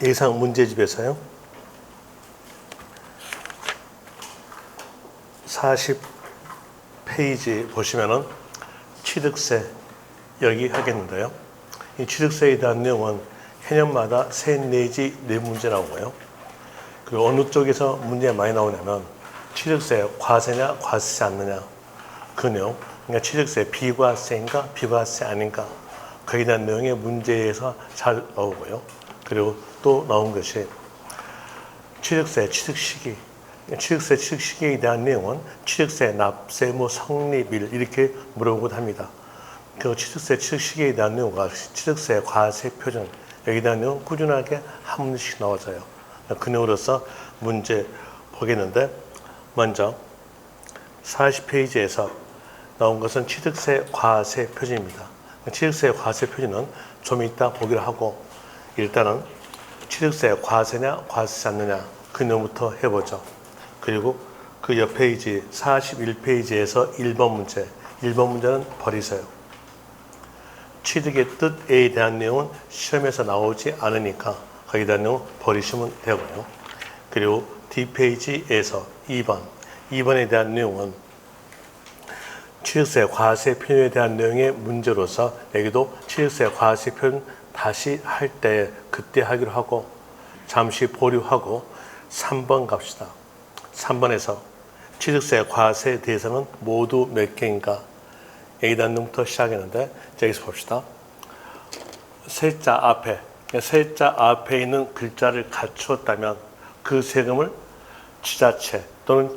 예상 문제집에서요. 40페이지 보시면은 취득세 여기 하겠는데요. 이 취득세에 대한 내용은 해년마다 3, 내지 4문제 나오고요. 그리고 어느 쪽에서 문제가 많이 나오냐면 취득세 과세냐 과세지 않느냐 그 내용, 그러니까 취득세 비과세인가 비과세 아닌가 거기에 대한 내용의 문제에서 잘 나오고요. 그리고 또 나온 것이 취득세 취득 시기, 취득세 취득 시기에 대한 내용은 취득세 납세무 성립일 이렇게 물어보곤 합니다. 그 취득세 취득 시기에 대한 내용과 취득세 과세 표준 여기에 대한 내용 꾸준하게 한 문제씩 나와져요. 그 내용으로서 문제 보겠는데, 먼저 40페이지에서 나온 것은 취득세 과세 표준입니다. 취득세 과세 표준은 좀 이따 보기로 하고, 일단은 취득세 과세냐 과세지 않느냐 그 내용부터 해보죠. 그리고 그 옆 페이지 41페이지에서 1번 문제, 1번 문제는 버리세요. 취득의 뜻에 대한 내용은 시험에서 나오지 않으니까 거기에 대한 내용 버리시면 되고요. 그리고 뒷페이지에서 2번에 대한 내용은 취득세 과세 표준에 대한 내용의 문제로서 여기도 취득세 과세 표준 다시 할 때 그때 하기로 하고 잠시 보류하고 3번 갑시다. 3번에서 취득세 과세 대상은 모두 몇 개인가 여기에 대한 내용부터 시작했는데, 여기서 봅시다. 세자 앞에 있는 글자를 갖추었다면 그 세금을 지자체 또는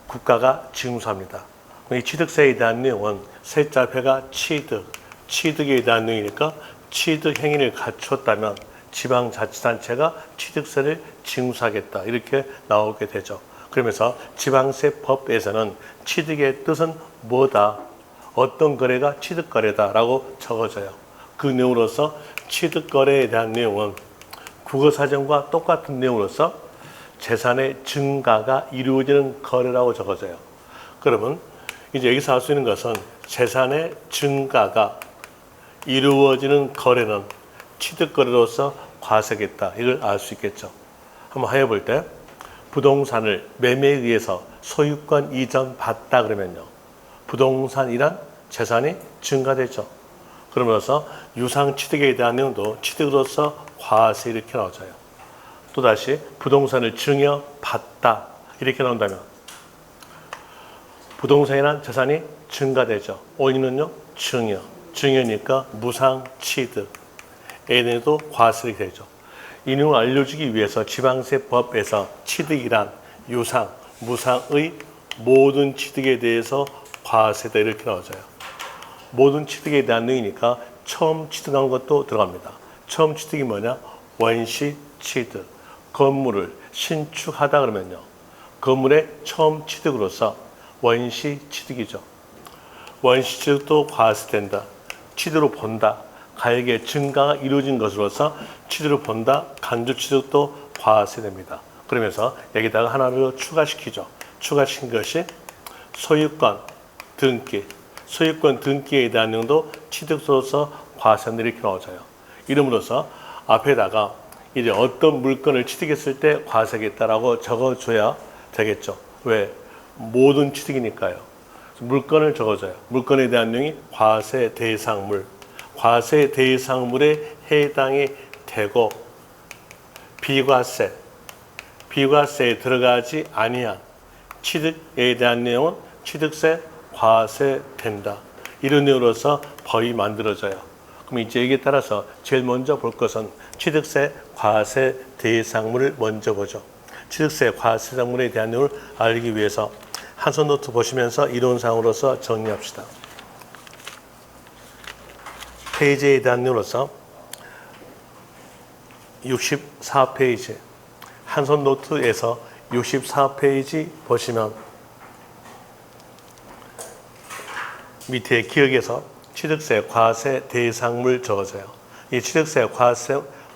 국가가 징수합니다. 이 취득세에 대한 내용은 세자 앞에가 취득에 대한 내용이니까 취득 행위를 갖추었다면 지방자치단체가 취득세를 징수하겠다 이렇게 나오게 되죠. 그러면서 지방세법에서는 취득의 뜻은 뭐다, 어떤 거래가 취득거래다라고 적어져요. 그 내용으로서 취득거래에 대한 내용은 국어사전과 똑같은 내용으로서 재산의 증가가 이루어지는 거래라고 적어져요. 그러면 이제 여기서 알 수 있는 것은 재산의 증가가 이루어지는 거래는 취득거래로서 과세겠다 이걸 알 수 있겠죠. 한번 해볼 때 부동산을 매매에 의해서 소유권 이전 받다 그러면요, 부동산이란 재산이 증가되죠. 그러면서 유상취득에 대한 내용도 취득으로서 과세 이렇게 나오져요. 또다시 부동산을 증여받다 이렇게 나온다면 부동산이란 재산이 증가되죠. 원인은요 증여니까 무상취득에 대해서도 과세가 되죠. 이 내용을 알려주기 위해서 지방세법에서 취득이란 유상, 무상의 모든 취득에 대해서 과세다 이렇게 나와져요. 모든 취득에 대한 내용이니까 처음 취득한 것도 들어갑니다. 처음 취득이 뭐냐? 원시 취득. 건물을 신축하다 그러면요, 건물의 처음 취득으로서 원시 취득이죠. 원시 취득도 과세된다. 취득으로 본다. 가액의 증가가 이루어진 것으로서 취득으로 본다. 간접 취득도 과세됩니다. 그러면서 여기다가 하나를 추가시키죠. 추가시킨 것이 소유권 등기. 소유권 등기에 대한 내용도 취득으로서 과세한다 이렇게 나와져요. 이름으로써 앞에다가 이제 어떤 물건을 취득했을 때 과세하겠다라고 적어줘야 되겠죠. 왜? 모든 취득이니까요. 물건을 적어줘요. 물건에 대한 내용이 과세 대상물. 과세 대상물에 해당이 되고 비과세에 들어가지 아니한 취득에 대한 내용은 취득세 과세된다. 이런 내용으로서 법이 만들어져요. 그럼 이제 여기에 따라서 제일 먼저 볼 것은 취득세 과세 대상물을 먼저 보죠. 취득세 과세 대상물에 대한 내용을 알기 위해서 한손 노트 보시면서 이론상으로서 정리합시다. 페이지에 대한 내용으로서 64페이지 한손 노트에서 64페이지 보시면 밑에 기억에서 취득세 과세 대상물 적어져요. 이 취득세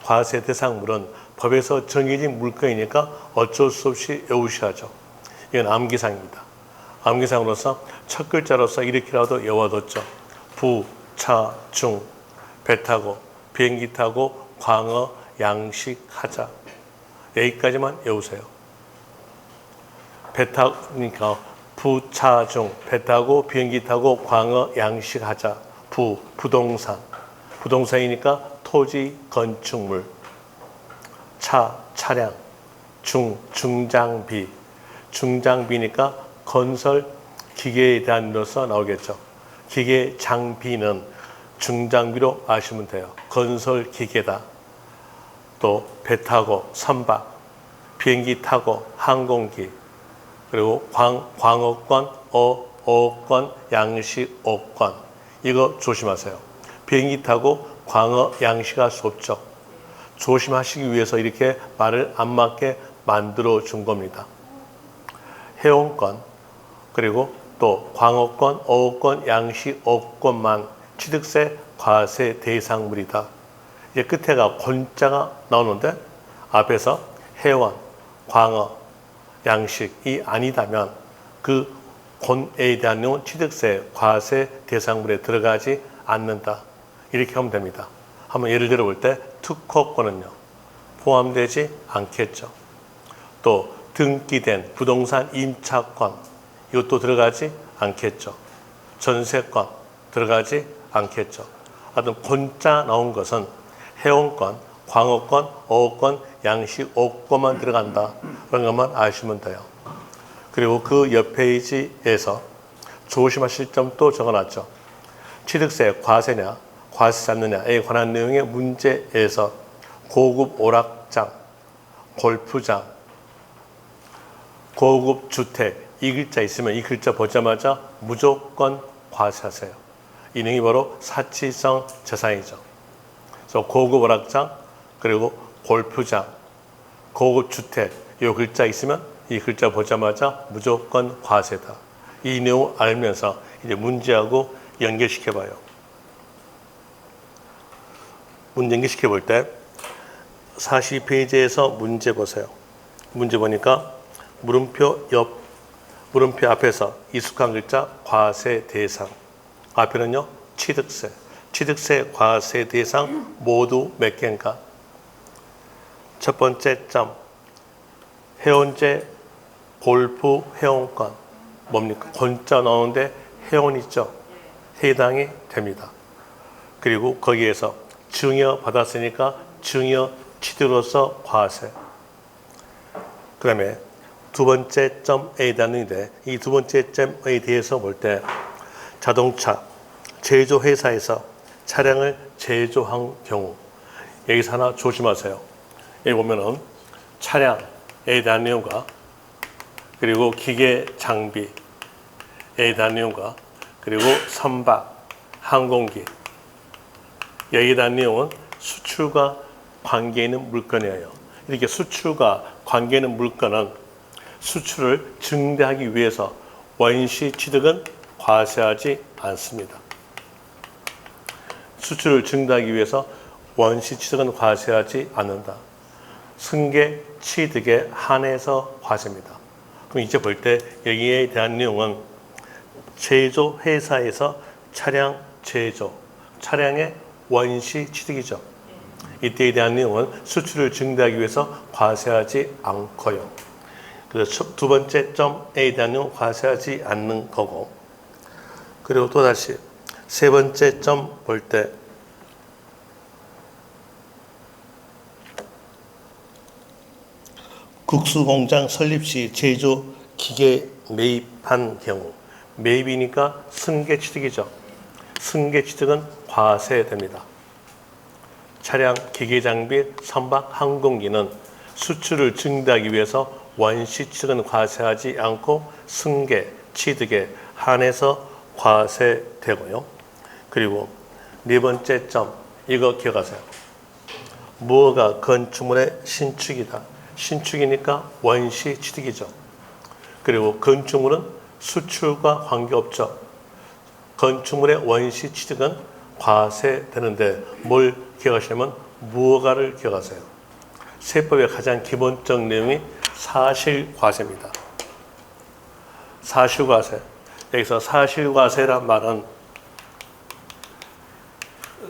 과세 대상물은 법에서 정해진 물건이니까 어쩔 수 없이 외우셔야죠. 이건 암기상입니다. 암기상으로서 첫 글자로서 이렇게라도 외워뒀죠. 부, 차, 중, 배 타고, 비행기 타고, 광어, 양식하자. 여기까지만 외우세요. 배 타고, 그러니까 부차중, 배 타고 비행기 타고 광어 양식하자. 부동산. 부동산이니까 토지, 건축물. 차량. 중장비. 중장비니까 건설 기계에 대한 것서 나오겠죠. 기계 장비는 중장비로 아시면 돼요. 건설 기계다. 또 배 타고 선박, 비행기 타고 항공기, 그리고 광어권, 어권, 양식, 어권. 이거 조심하세요. 비행기 타고 광어 양식할 수 없죠. 조심하시기 위해서 이렇게 말을 안 맞게 만들어 준 겁니다. 해운권, 그리고 또 광어권, 어권, 양식, 어권만 취득세 과세 대상물이다. 이제 끝에가 권자가 나오는데 앞에서 해원, 광어, 양식이 아니다면 그 권에 대한 내용은 취득세 과세 대상물에 들어가지 않는다. 이렇게 하면 됩니다. 한번 예를 들어 볼 때 특허권은요 포함되지 않겠죠. 또 등기된 부동산 임차권 이것도 들어가지 않겠죠. 전세권 들어가지 않겠죠. 하여튼 권자 나온 것은 해운권, 광어권, 어권, 양식, 어권만 들어간다. 그런 것만 아시면 돼요. 그리고 그 옆 페이지에서 조심하실 점 또 적어놨죠. 취득세 과세냐 과세지 않느냐에 관한 내용의 문제에서 고급 오락장, 골프장, 고급 주택 이 글자 있으면 이 글자 보자마자 무조건 과세하세요. 이 내용이 바로 사치성 재산이죠. 그래서 고급 오락장 그리고 골프장, 고급 주택 이 글자 있으면 이 글자 보자마자 무조건 과세다. 이 내용 알면서 이제 문제하고 연결시켜봐요. 문제 연결시켜 볼 때 42페이지에서 문제 보세요. 문제 보니까 물음표 앞에서 익숙한 글자 과세 대상. 앞에는요 취득세. 취득세 과세 대상 모두 몇 개인가? 첫 번째 점 해운제 골프 회원권 뭡니까? 권자 나오는데 회원 있죠? 해당이 됩니다. 그리고 거기에서 증여 받았으니까 증여 취득으로서 과세. 그 다음에 두 번째 점에 대한인데 이 두 번째 점에 대해서 볼 때 자동차 제조회사에서 차량을 제조한 경우 여기서 하나 조심하세요. 여기 보면은 차량에 대한 내용과 그리고 기계 장비에 대한 내용과 그리고 선박, 항공기 여기에 대한 내용은 수출과 관계 있는 물건이에요. 이렇게 수출과 관계 있는 물건은 수출을 증대하기 위해서 원시 취득은 과세하지 않습니다. 수출을 증대하기 위해서 원시 취득은 과세하지 않는다. 승계 취득에 한해서 과세입니다. 그럼 이제 볼 때 여기에 대한 내용은 제조 회사에서 차량 제조, 차량의 원시 취득이죠. 이때에 대한 내용은 수출을 증대하기 위해서 과세하지 않고요. 그래서 두 번째 점에 대한 내용은 과세하지 않는 거고, 그리고 또다시 세 번째 점 볼 때 국수공장 설립 시 제조 기계 매입한 경우 매입이니까 승계 취득이죠. 승계 취득은 과세됩니다. 차량, 기계 장비, 선박, 항공기는 수출을 증대하기 위해서 원시 취득은 과세하지 않고 승계 취득에 한해서 과세되고요. 그리고 네 번째 점 이거 기억하세요. 무허가 건축물의 신축이다. 신축이니까 원시 취득이죠. 그리고 건축물은 수출과 관계없죠. 건축물의 원시 취득은 과세되는데 뭘 기억하시냐면 무허가를 기억하세요. 세법의 가장 기본적 내용이 사실과세입니다. 사실과세. 여기서 사실과세란 말은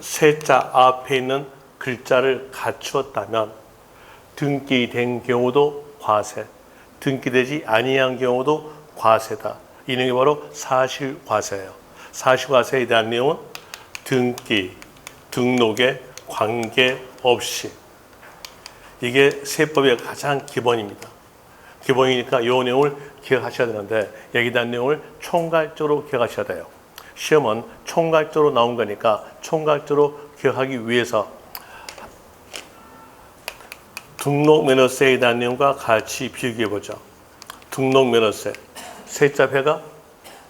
세자 앞에 있는 글자를 갖추었다면 등기된 경우도 과세, 등기되지 아니한 경우도 과세다. 이 내용이 바로 사실과세예요. 사실과세에 대한 내용은 등기, 등록에 관계없이, 이게 세법의 가장 기본입니다. 기본이니까 이 내용을 기억하셔야 되는데 여기에 대한 내용을 총괄적으로 기억하셔야 돼요. 시험은 총괄적으로 나온 거니까 총괄적으로 기억하기 위해서 등록면허세에 대한 내용과 같이 비교해 보죠. 등록면허세, 세자 회가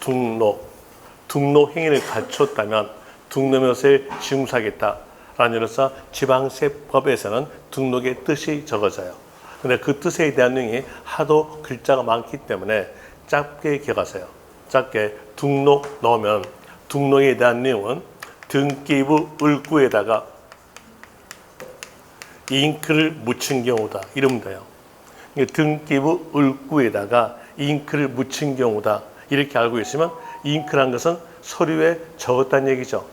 등록 행위를 갖췄다면 등록면허세를 징수하겠다라는 이로써 지방세법에서는 등록의 뜻이 적어져요. 근데 그 뜻에 대한 내용이 하도 글자가 많기 때문에 짧게 기억하세요. 짧게 등록 넣으면 등록에 대한 내용은 등기부 을구에다가 잉크를 묻힌 경우다. 이러면 돼요. 등기부 을구에다가 잉크를 묻힌 경우다. 이렇게 알고 있으면 잉크란 것은 서류에 적었다는 얘기죠.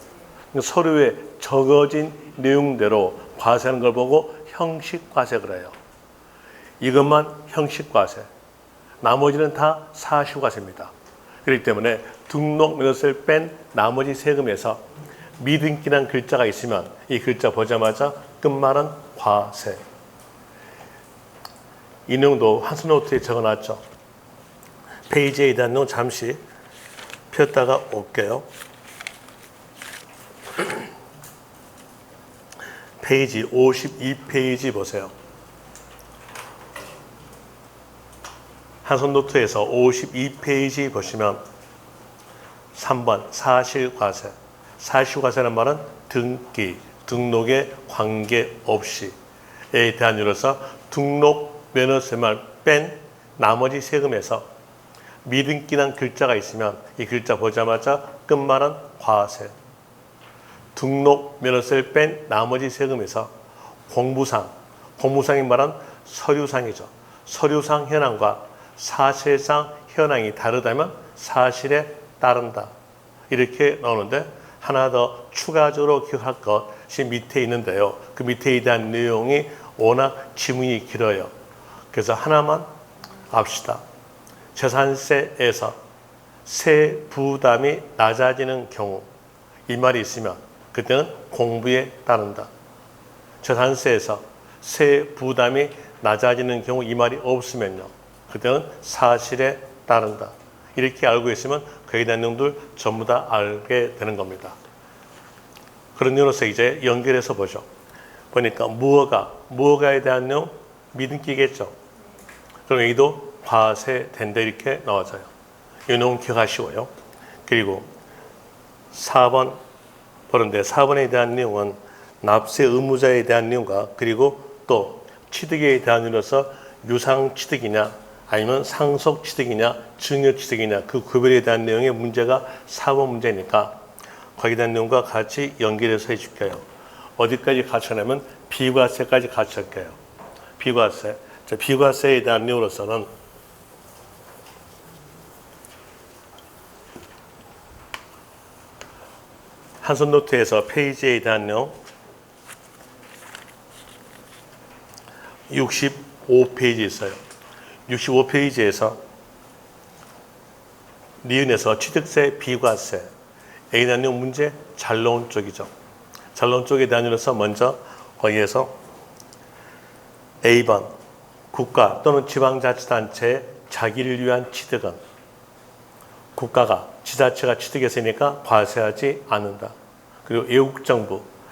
서류에 적어진 내용대로 과세하는 걸 보고 형식과세를 해요. 이것만 형식과세, 나머지는 다 사실과세입니다. 그렇기 때문에 등록면허세를 뺀 나머지 세금에서 미등기란 글자가 있으면 이 글자 보자마자 끝말은 과세. 이 내용도 한수노트에 적어놨죠. 페이지에 대한 내용 잠시 폈다가 올게요. 페이지 52페이지 보세요. 한손노트에서 52페이지 보시면 3번 사실과세. 사실과세라는 말은 등기, 등록에 관계없이에 대한 이유로서 등록면허세만 뺀 나머지 세금에서 미등기란 글자가 있으면 이 글자 보자마자 끝말은 과세. 등록면허세를 뺀 나머지 세금에서 공무상이 말한 서류상이죠. 서류상 현황과 사실상 현황이 다르다면 사실에 따른다. 이렇게 나오는데 하나 더 추가적으로 기억할 것이 밑에 있는데요. 그 밑에 대한 내용이 워낙 지문이 길어요. 그래서 하나만 압시다. 재산세에서 세 부담이 낮아지는 경우, 이 말이 있으면 그때는 공부에 따른다. 재산세에서 세 부담이 낮아지는 경우 이 말이 없으면요, 그때는 사실에 따른다. 이렇게 알고 있으면 거기에 대한 내용들 전부 다 알게 되는 겁니다. 그런 이유로서 이제 연결해서 보죠. 보니까 무허가에 대한 내용 미등기겠죠. 그럼 여기도 과세된다 이렇게 나와져요. 이 내용 기억하시고요. 그리고 4번 보는데 4번에 대한 내용은 납세 의무자에 대한 내용과 그리고 또 취득에 대한 이유로서 유상취득이냐 아니면 상속취득이냐 증여취득이냐 그 구별에 대한 내용의 문제가 4번 문제니까 거기에 대한 내용과 같이 연결해서 해줄게요. 어디까지 갖춰내면 비과세까지 갖춰볼게요. 비과세. 비과세에 대한 내용으로서는 한손노트에서 페이지에 대한 내용 65페이지 있어요. 65페이지에서 니은에서 취득세, 비과세에 대한 내용 문제 잘 나온 쪽이죠. 잘 나온 쪽에 대한 이유로서 먼저 거기에서 A번 국가 또는 지방자치단체의 자기를 위한 취득은 국가가 지자체가 취득했으니까 과세하지 않는다. 그리고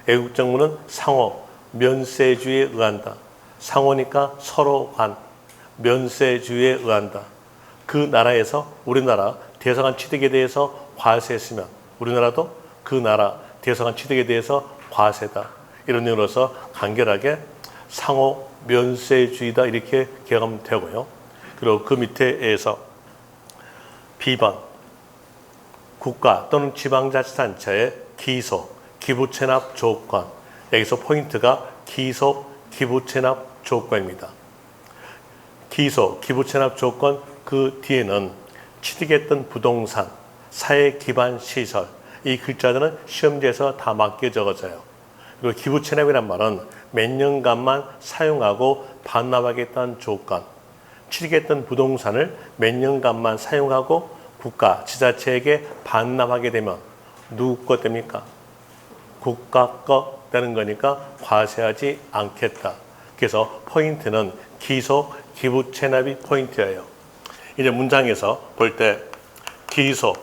애국정부는 상호, 면세주의에 의한다. 상호니까 서로 간, 면세주의에 의한다. 그 나라에서 우리나라 대사관 취득에 대해서 과세했으면 우리나라도 그 나라 대사관 취득에 대해서 과세다. 이런 이유로서 간결하게 상호, 면세주의다 이렇게 기억하면 되고요. 그리고 그 밑에에서 B번 국가 또는 지방자치단체의 기부채납 조건. 여기서 포인트가 기부채납 조건입니다. 기부채납 조건 그 뒤에는 취득했던 부동산, 사회기반시설 이 글자들은 시험지에서 다 맞게 적어져요. 그리고 기부 체납이란 말은 몇 년간만 사용하고 반납하겠다는 조건, 취득했던 부동산을 몇 년간만 사용하고 국가, 지자체에게 반납하게 되면 누구 것 됩니까? 국가 거 되는 거니까 과세하지 않겠다. 그래서 포인트는 기소, 기부 체납이 포인트예요. 이제 문장에서 볼 때 기소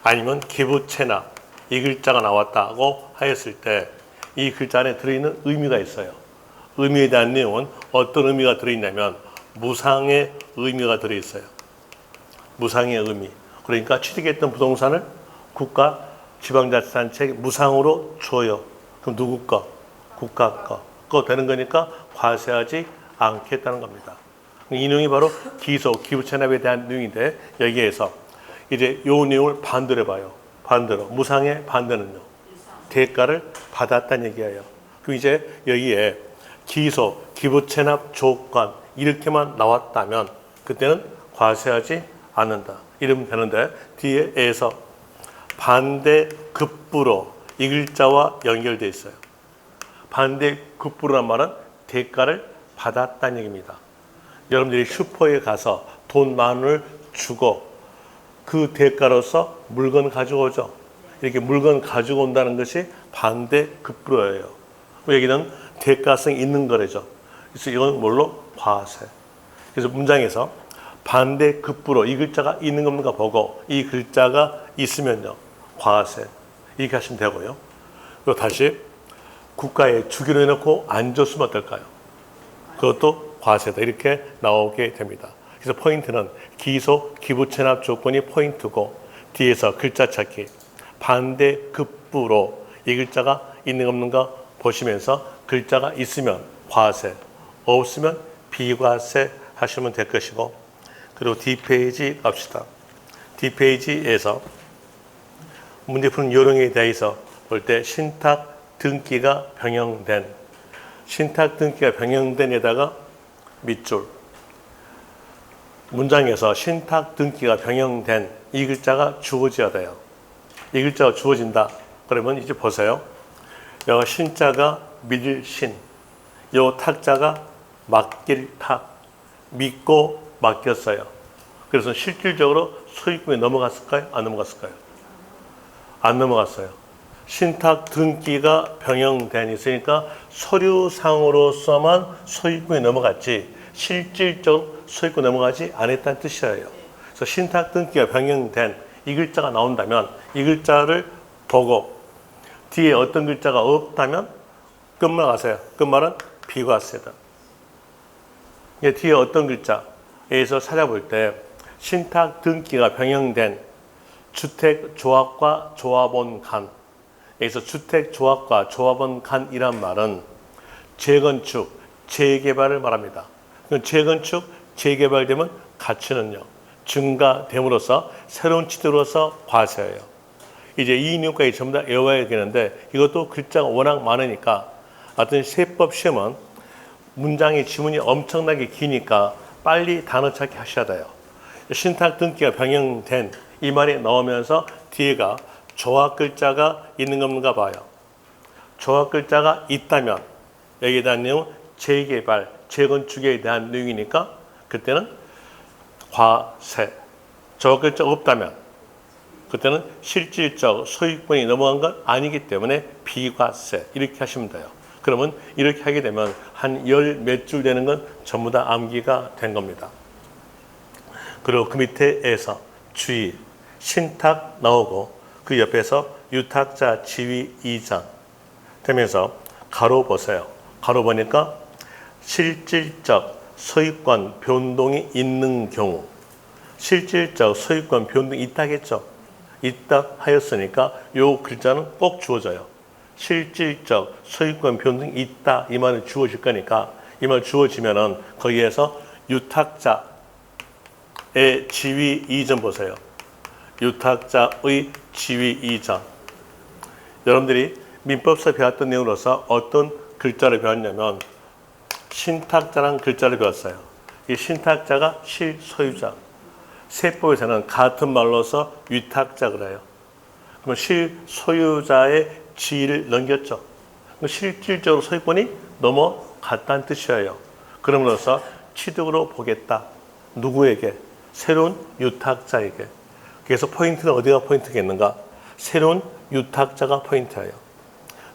아니면 기부 체납 이 글자가 나왔다고 하였을 때 이 글자 안에 들어있는 의미가 있어요. 의미에 대한 내용은 어떤 의미가 들어있냐면 무상의 의미가 들어있어요. 무상의 의미. 그러니까 취득했던 부동산을 국가, 지방자치단체에 무상으로 줘요. 그럼 누구 거? 국가 거. 그거 되는 거니까 과세하지 않겠다는 겁니다. 이 내용이 바로 기소, 기부체납에 대한 내용인데 여기에서 이제 이 내용을 반대로 해봐요. 반대로. 무상의 반대는요. 대가를 받았다는 얘기예요. 그럼 이제 여기에 기소, 기부체납 조건 이렇게만 나왔다면 그때는 과세하지 않는다. 이러면 되는데 뒤에서 반대 급부로 이 글자와 연결되어 있어요. 반대 급부로란 말은 대가를 받았다는 얘기입니다. 여러분들이 슈퍼에 가서 돈 10,000원을 주고 그 대가로서 물건 가지고 오죠. 이렇게 물건 가지고 온다는 것이 반대 급부로예요. 여기는 대가성이 있는 거래죠. 그래서 이건 뭘로? 과세. 그래서 문장에서 반대 급부로 이 글자가 있는 겁니까 보고 이 글자가 있으면요. 과세. 이렇게 하시면 되고요. 그리고 다시 국가에 주기로 해놓고 안 줬으면 어떨까요? 그것도 과세다. 이렇게 나오게 됩니다. 그래서 포인트는 기소, 기부체납 조건이 포인트고 뒤에서 글자 찾기 반대 급부로 이 글자가 있는 없는가 보시면서 글자가 있으면 과세, 없으면 비과세 하시면 될 것이고 그리고 뒷페이지 갑시다. 뒷페이지에서 문제 푸는 요령에 대해서 볼 때 신탁 등기가 병행된 신탁 등기가 병행된에다가 밑줄 문장에서 신탁 등기가 병행된 이 글자가 주어져야 돼요. 이 글자가 주어진다. 그러면 이제 보세요. 여기 신자가 믿을 신, 요 탁자가 맡길 탁, 믿고 맡겼어요. 그래서 실질적으로 소유권이 넘어갔을까요? 안 넘어갔을까요? 안 넘어갔어요. 신탁 등기가 병행된 있으니까 서류상으로서만 소유권이 넘어갔지 실질적 소유권 넘어가지 않았다는 뜻이에요. 그래서 신탁 등기가 병행된 이 글자가 나온다면 이 글자를 보고 뒤에 어떤 글자가 없다면 끝말하세요. 끝말은 비과세다. 뒤에 어떤 글자에서 찾아볼 때 신탁 등기가 병행된 주택조합과 조합원 간 여기서 주택조합과 조합원 간이란 말은 재건축, 재개발을 말합니다. 재건축, 재개발되면 가치는요. 증가됨으로써 새로운 취득으로서 과세예요. 이제 이 내용까지 전부 다 외워야 되는데 이것도 글자가 워낙 많으니까 어떤 세법 시험은 문장의 지문이 엄청나게 기니까 빨리 단어 찾기 하셔야 돼요. 신탁 등기가 병행된 이 말이 나오면서 뒤에가 조합 글자가 있는 건가 봐요. 조합 글자가 있다면 여기에 대한 내용은 재개발, 재건축에 대한 내용이니까 그때는 과세. 조합 글자가 없다면 그때는 실질적 소유권이 넘어간 건 아니기 때문에 비과세. 이렇게 하시면 돼요. 그러면 이렇게 하게 되면 한 열 몇 줄 되는 건 전부 다 암기가 된 겁니다. 그리고 그 밑에에서 주의, 신탁 나오고 그 옆에서 유탁자 지위 2장 되면서 가로 보세요. 가로 보니까 실질적 소유권 변동이 있는 경우 실질적 소유권 변동이 있다겠죠. 있다 하였으니까 요 글자는 꼭 주어져요. 실질적 소유권 변동이 있다 이 말은 주어질 거니까 이 말 주어지면은 거기에서 유탁자의 지위 이전 보세요. 유탁자의 지위 이전. 여러분들이 민법서 배웠던 내용으로서 어떤 글자를 배웠냐면 신탁자라는 글자를 배웠어요. 이 신탁자가 실소유자. 세법에서는 같은 말로서 위탁자 그래요. 그러면 실소유자의 지위를 넘겼죠. 실질적으로 소유권이 넘어갔다는 뜻이에요. 그럼으로써 취득으로 보겠다. 누구에게? 새로운 유탁자에게. 그래서 포인트는 어디가 포인트겠는가? 새로운 유탁자가 포인트예요.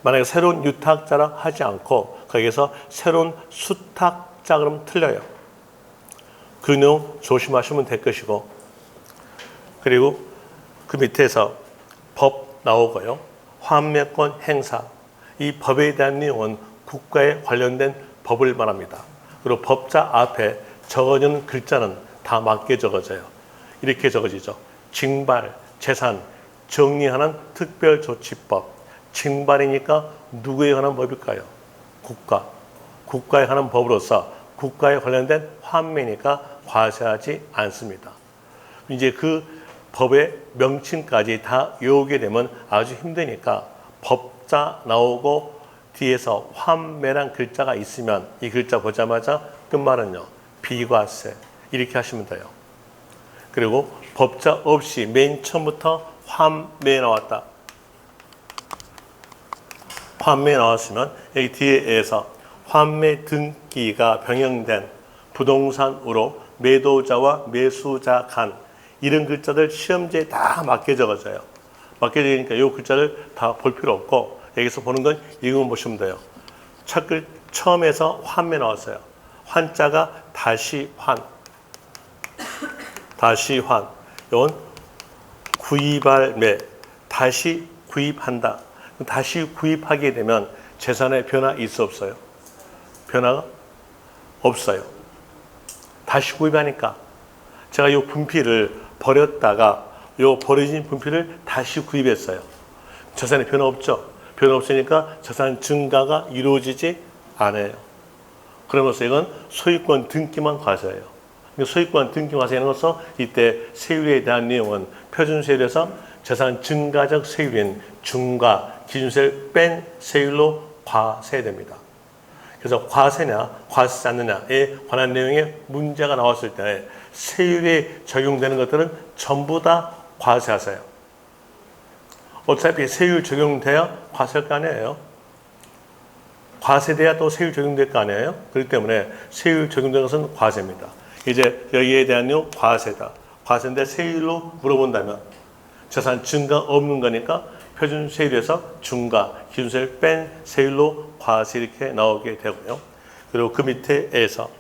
만약에 새로운 유탁자라 하지 않고 거기에서 새로운 수탁자 그러면 틀려요. 그 내용 조심하시면 될 것이고, 그리고 그 밑에서 법 나오고요. 환매권 행사. 이 법에 대한 내용은 국가에 관련된 법을 말합니다. 그리고 법자 앞에 적어지는 글자는 다 맞게 적어져요. 이렇게 적어지죠. 징발, 재산, 정리하는 특별조치법. 징발이니까 누구에 관한 법일까요? 국가. 국가에 관한 법으로서 국가에 관련된 환매니까 과세하지 않습니다. 이제 그 법의 명칭까지 다 외우게 되면 아주 힘드니까 법자 나오고 뒤에서 환매란 글자가 있으면 이 글자 보자마자 끝말은요. 비과세. 이렇게 하시면 돼요. 그리고 법자 없이 맨 처음부터 환매 나왔다. 환매 나왔으면 여기 뒤에서 환매 등기가 변형된 부동산으로 매도자와 매수자 간 이런 글자들 시험지에 다 맞게 적어져요. 맞게 적으니까 이 글자를 다 볼 필요 없고 여기서 보는 건 이것만 보시면 돼요. 처음에서 환매 나왔어요. 환자가 다시 환. 다시 환. 이건 구입할 매. 다시 구입한다. 다시 구입하게 되면 재산에 변화 있어 없어요? 변화가 없어요. 다시 구입하니까 제가 이 분필을 버렸다가 이 버려진 분필을 다시 구입했어요. 재산에 변화 없죠? 변화 없으니까 재산 증가가 이루어지지 않아요. 그러면서 이건 소유권 등기만 과세예요. 소유권 등기 과세하는 것은 이때 세율에 대한 내용은 표준세율에서 재산 증가적 세율인 중과 기준세율 뺀 세율로 과세됩니다. 그래서 과세냐 과세하지 않느냐에 관한 내용에 문제가 나왔을 때 세율에 적용되는 것들은 전부 다 과세하세요. 어차피 세율 적용돼야 과세할 거 아니에요. 과세돼야 또 세율 적용될 거 아니에요. 그렇기 때문에 세율 적용되는 것은 과세입니다. 이제 여기에 대한 내용 과세다. 과세인데 세율로 물어본다면 재산 증가 없는 거니까 표준세율에서 중과 기준세율 뺀 세율로 과세 이렇게 나오게 되고요. 그리고 그 밑에에서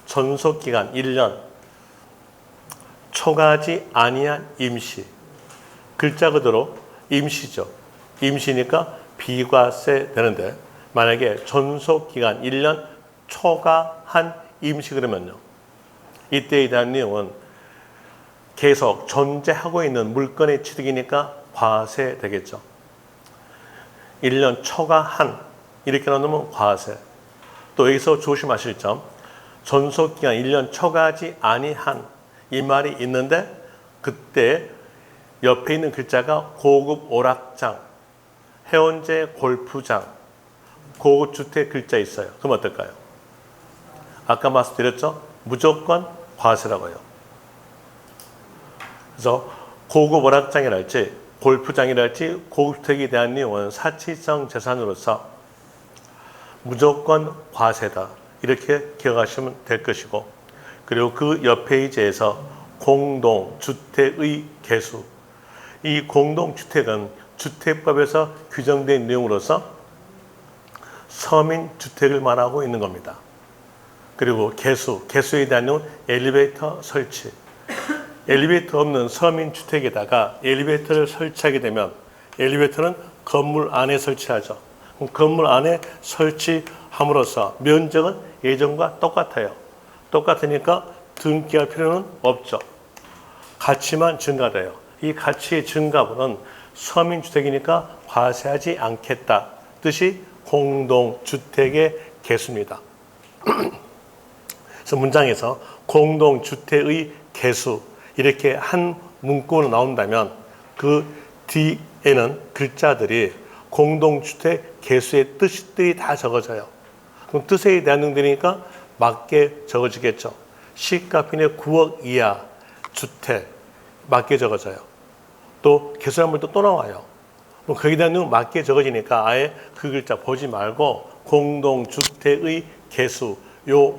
존속기간 1년 초과하지 아니한 임시. 글자 그대로 임시죠. 임시니까 비과세 되는데 만약에 존속기간 1년 초과한 임시 그러면요. 이때에 대한 내용은 계속 존재하고 있는 물건의 취득이니까 과세 되겠죠. 1년 초과한 이렇게 나누면 과세. 또 여기서 조심하실 점 존속기간 1년 초과하지 아니한 이 말이 있는데 그때 옆에 있는 글자가 고급 오락장, 해운제 골프장, 고급 주택 글자 있어요. 그럼 어떨까요? 아까 말씀드렸죠? 무조건 과세라고요. 그래서 고급 오락장이랄지 골프장이랄지 고급주택에 대한 내용은 사치성 재산으로서 무조건 과세다. 이렇게 기억하시면 될 것이고 그리고 그 옆 페이지에서 공동주택의 개수. 이 공동주택은 주택법에서 규정된 내용으로서 서민주택을 말하고 있는 겁니다. 그리고 개수에 대한 내용은 엘리베이터 설치. 엘리베이터 없는 서민주택에다가 엘리베이터를 설치하게 되면 엘리베이터는 건물 안에 설치하죠. 그럼 건물 안에 설치함으로써 면적은 예전과 똑같아요. 똑같으니까 등기할 필요는 없죠. 가치만 증가돼요. 이 가치의 증가분은 서민주택이니까 과세하지 않겠다. 뜻이 공동주택의 개수입니다. 그래서 문장에서 공동주택의 개수 이렇게 한 문구로 나온다면 그 뒤에는 글자들이 공동주택 개수의 뜻들이 다 적어져요. 그럼 뜻에 대한 내용들이니까 맞게 적어지겠죠. 시가편의 9억 이하 주택 맞게 적어져요. 또 개수한물도 또 나와요. 뭐 거기에 대한 내용 맞게 적어지니까 아예 그 글자 보지 말고 공동주택의 개수 요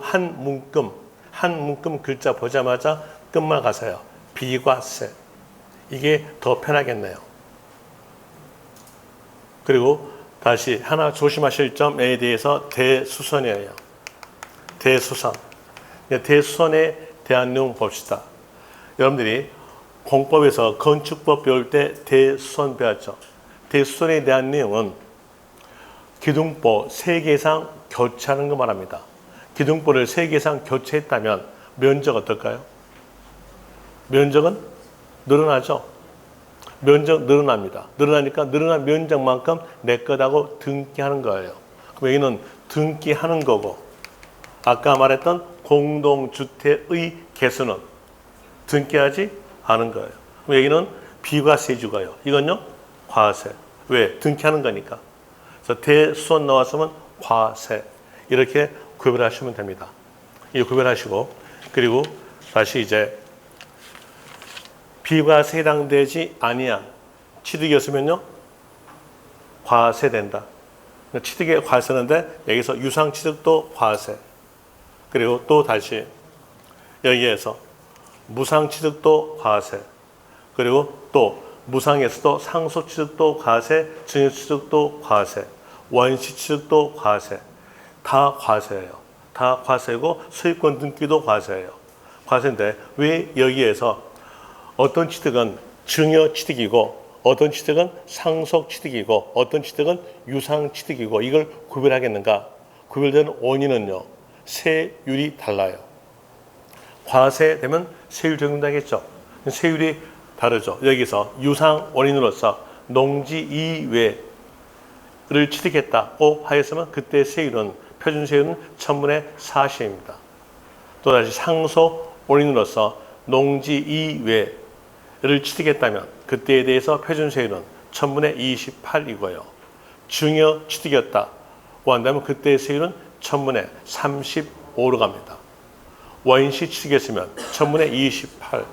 한 문금 글자 보자마자 끝만 가세요. 비과세. 이게 더 편하겠네요. 그리고 다시 하나 조심하실 점에 대해서 대수선이에요. 대수선. 대수선에 대한 내용 봅시다. 여러분들이 공법에서 건축법 배울 때 대수선 배웠죠. 대수선에 대한 내용은 기둥보 3개 이상 교체하는 거 말합니다. 기둥보를 3개 이상 교체했다면 면적 어떨까요? 면적은 늘어나죠. 면적 늘어납니다. 늘어나니까 늘어난 면적만큼 내 것하고 등기하는 거예요. 그럼 여기는 등기하는 거고 아까 말했던 공동주택의 개수는 등기하지 않은 거예요. 그럼 여기는 비과세 주고요. 이건요 과세. 왜? 등기하는 거니까. 그래서 대수선 나왔으면 과세. 이렇게 구별하시면 됩니다. 이 구별하시고 그리고 다시 이제 비과세에 해당되지 아니한 취득이었으면요 과세된다. 취득에 과세는데 여기서 유상취득도 과세. 그리고 또 다시 여기에서 무상취득도 과세. 그리고 또 무상에서도 상속취득도 과세, 증여취득도 과세, 원시취득도 과세. 다 과세예요. 다 과세고 소유권 등기도 과세예요. 과세인데 왜 여기에서 어떤 취득은 증여취득이고 어떤 취득은 상속취득이고 어떤 취득은 유상취득이고 이걸 구별하겠는가? 구별되는 원인은요. 세율이 달라요. 과세되면 세율 적용되겠죠. 세율이 다르죠. 여기서 유상 원인으로서 농지 이외를 취득했다고 하였으면 그때 세율은 표준세율은 1000분의 40입니다. 또다시 상속 원인으로서 농지 이외를 취득했다면 그때에 대해서 표준세율은 1000분의 28이고요. 증여 취득이었다고 한다면 그때의 세율은 1000분의 35로 갑니다. 원시 취득했으면 1000분의 28.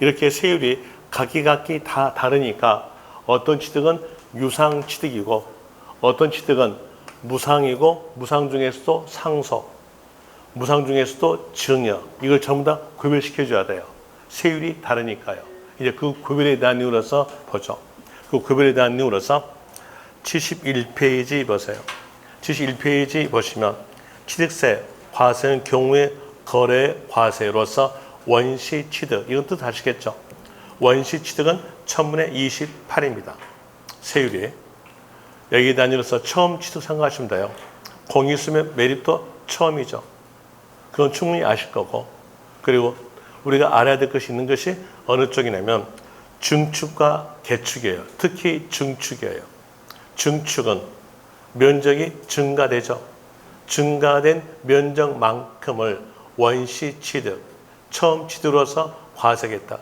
이렇게 세율이 각기 다 다르니까 어떤 취득은 유상 취득이고 어떤 취득은 무상이고 무상 중에서도 상속, 무상 중에서도 증여. 이걸 전부 다 구별시켜 줘야 돼요. 세율이 다르니까요. 이제 그 구별에 대한 이유로서 보죠. 그 구별에 대한 이유로서 71페이지 보세요. 71페이지 보시면 취득세 과세는 경우에 거래 과세로서 원시 취득. 이건 뜻 아시겠죠? 원시 취득은 1000분의 28입니다. 세율이. 여기에 대한 이유로서 처음 취득 생각하시면 돼요. 공이 있으면 매립도 처음이죠. 그건 충분히 아실 거고. 그리고 우리가 알아야 될 것이 있는 것이 어느 쪽이냐면 증축과 개축이에요. 특히 증축이에요. 증축은 면적이 증가되죠. 증가된 면적만큼을 원시 취득, 처음 취득으로서 과세겠다.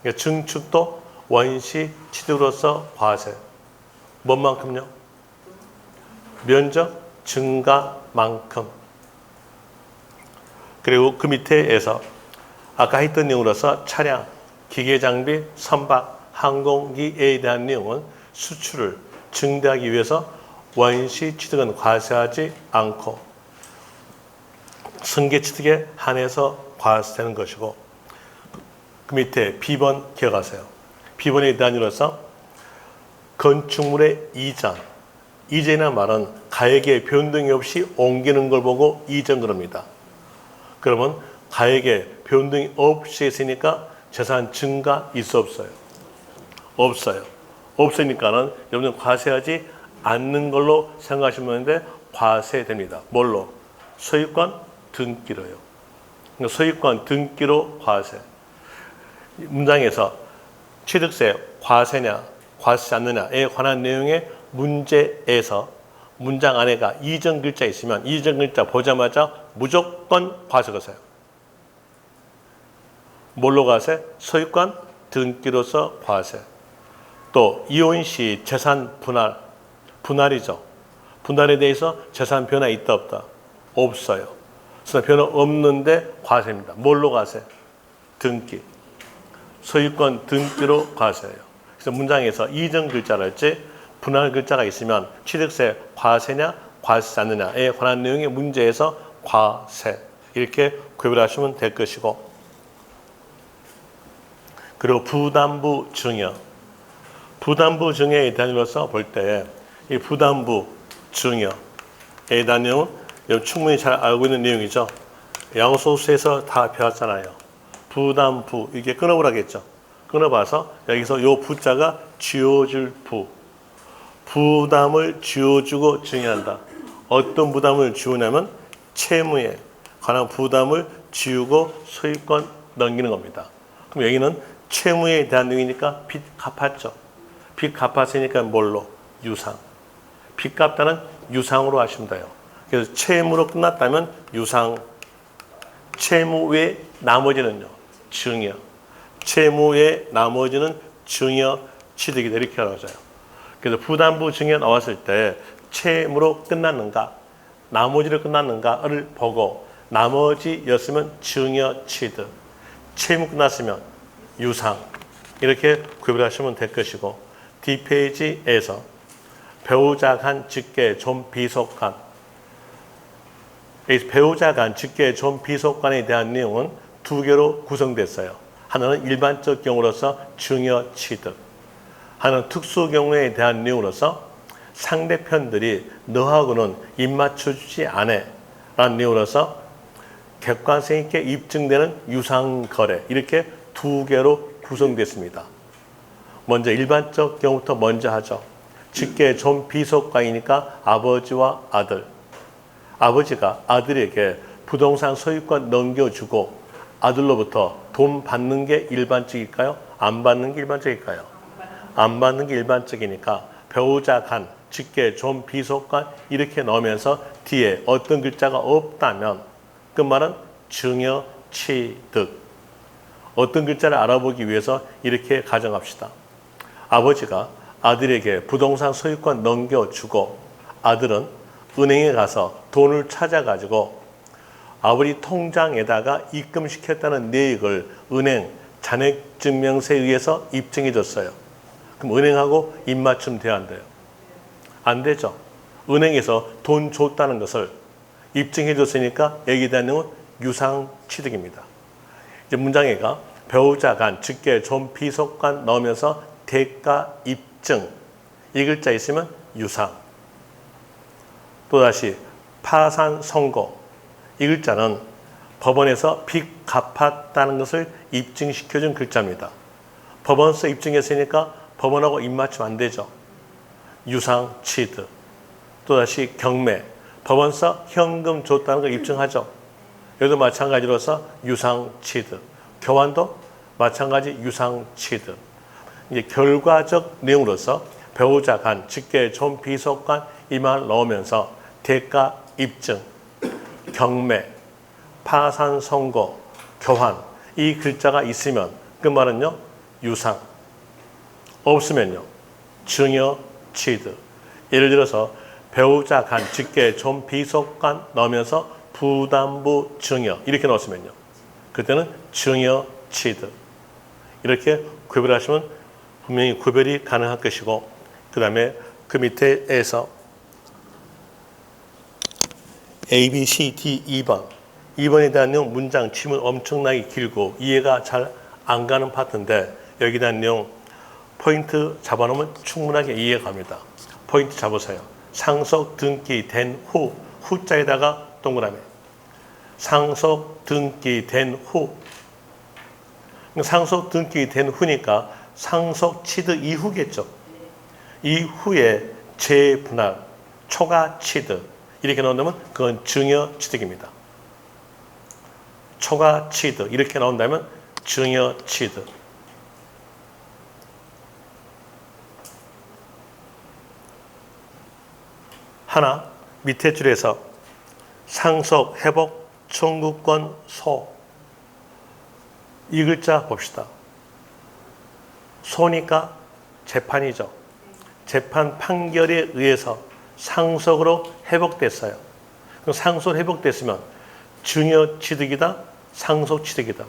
그러니까 증축도 원시 취득으로서 과세. 뭔만큼요? 면적 증가만큼. 그리고 그 밑에에서 아까 했던 내용으로서 차량, 기계장비, 선박, 항공기에 대한 내용은 수출을 증대하기 위해서 원시 취득은 과세하지 않고 승계 취득에 한해서 과세되는 것이고 그 밑에 B번 기억하세요. B번에 대한 이유로서 건축물의 이전. 이전이라는 말은 가액의 변동이 없이 옮기는 걸 보고 이전 그럽니다. 그러면 가액의 변동이 없이 했으니까 재산 증가 있어 없어요? 없어요. 없으니까는 여러분 과세하지 않는 걸로 생각하시면 되는데 과세됩니다. 뭘로? 소유권 등기로요. 그러니까 소유권 등기로 과세. 문장에서 취득세 과세냐 과세하지 않느냐에 관한 내용의 문제에서 문장 안에가 이전 글자 있으면 이전 글자 보자마자 무조건 과세 거세요. 뭘로 과세? 소유권 등기로서 과세. 또 이혼 시 재산 분할이죠. 분할에 대해서 재산 변화 있다 없다? 없어요. 그래서 변화 없는데 과세입니다. 뭘로 과세? 등기. 소유권 등기로 과세예요. 그래서 문장에서 이전 글자랄지 분할 글자가 있으면 취득세 과세냐 과세지 않느냐에 관한 내용의 문제에서 과세 이렇게 구별하시면 될 것이고, 그리고 부담부 증여. 부담부 증여에 대한 것으로 볼 때 이 부담부 증여에 대한 내용은 충분히 잘 알고 있는 내용이죠. 양소수에서 다 배웠잖아요. 부담부 이게 끊어보라겠죠. 끊어봐서 여기서 요 부자가 쥐어줄 부. 부담을 쥐어주고 증여한다. 어떤 부담을 쥐우냐면 채무에 관한 부담을 지우고 소유권 넘기는 겁니다. 그럼 여기는 채무에 대한 내용이니까 빚 갚았죠. 빚 갚았으니까 뭘로? 유상. 빚 갚다는 유상으로 하시면 돼요. 그래서 채무로 끝났다면 유상. 채무 외 나머지는요. 증여. 채무 외 나머지는 증여 취득이다. 이렇게 알아져요. 그래서 부담부 증여 나왔을 때 채무로 끝났는가, 나머지로 끝났는가를 보고 나머지였으면 증여 취득, 채무 끝났으면 유상 이렇게 구별하시면 될 것이고, 뒷페이지에서 배우자 간 직계 존비속간, 배우자 간 직계 존비속간에 대한 내용은 두 개로 구성됐어요. 하나는 일반적 경우로서 증여 취득, 하나는 특수 경우에 대한 내용으로서 상대편들이 너하고는 입맞춰주지 않아 라는 내용으로서 객관성 있게 입증되는 유상거래, 이렇게 두 개로 구성됐습니다. 먼저 일반적 경우부터 먼저 하죠. 직계 존비속간이니까 아버지와 아들. 아버지가 아들에게 부동산 소유권 넘겨주고 아들로부터 돈 받는 게 일반적일까요? 안 받는 게 일반적일까요? 안 받는 게 일반적이니까 배우자 간, 직계 존비속간 이렇게 넣으면서 뒤에 어떤 글자가 없다면 그 말은 증여 취득. 어떤 글자를 알아보기 위해서 이렇게 가정합시다. 아버지가 아들에게 부동산 소유권 넘겨주고 아들은 은행에 가서 돈을 찾아가지고 아버지 통장에다가 입금시켰다는 내역을 은행 잔액증명서에 의해서 입증해 줬어요. 그럼 은행하고 입맞춤 돼야 안 돼요? 안 되죠. 은행에서 돈 줬다는 것을 입증해 줬으니까 여기에 대한 내용은 유상취득입니다. 이제 문장에가 배우자 간, 직계 존비속간 넣으면서 대가 입증 이 글자 있으면 유상. 또다시 파산 선고 이 글자는 법원에서 빚 갚았다는 것을 입증시켜준 글자입니다. 법원에서 입증했으니까 법원하고 입맞춤 안 되죠. 유상 취득. 또다시 경매. 법원에서 현금 줬다는 걸 입증하죠. 여기도 마찬가지로서 유상 취득. 교환도 마찬가지 유상 취득. 이제 결과적 내용으로서 배우자 간, 직계 존비속간 이 말 넣으면서 대가 입증, 경매, 파산 선고, 교환 이 글자가 있으면 그 말은요 유상. 없으면요 증여 취득. 예를 들어서 배우자 간, 직계 존비속간 넣으면서 부담부 증여 이렇게 넣었으면요 그때는 증여 취득. 이렇게 구별하시면 분명히 구별이 가능할 것이고, 그 다음에 그 밑에에서 A, B, C, D, 2번 2번에 대한 내용 문장 지문 엄청나게 길고 이해가 잘 안 가는 파트인데 여기에 대한 내용 포인트 잡아놓으면 충분하게 이해가 갑니다. 포인트 잡으세요. 상속 등기된 후, 후자에다가 동그라미. 상속 등기된 후. 상속 등기된 후니까 상속 취득 이후겠죠. 이후에 재분할, 초과 취득 이렇게 나온다면 그건 증여 취득입니다. 초과 취득 이렇게 나온다면 증여 취득. 하나 밑에 줄에서 상속 회복 청구권 소 이 글자 봅시다. 소니까 재판이죠. 재판 판결에 의해서 상속으로 회복됐어요. 그럼 상속 회복됐으면 증여 취득이다, 상속 취득이다.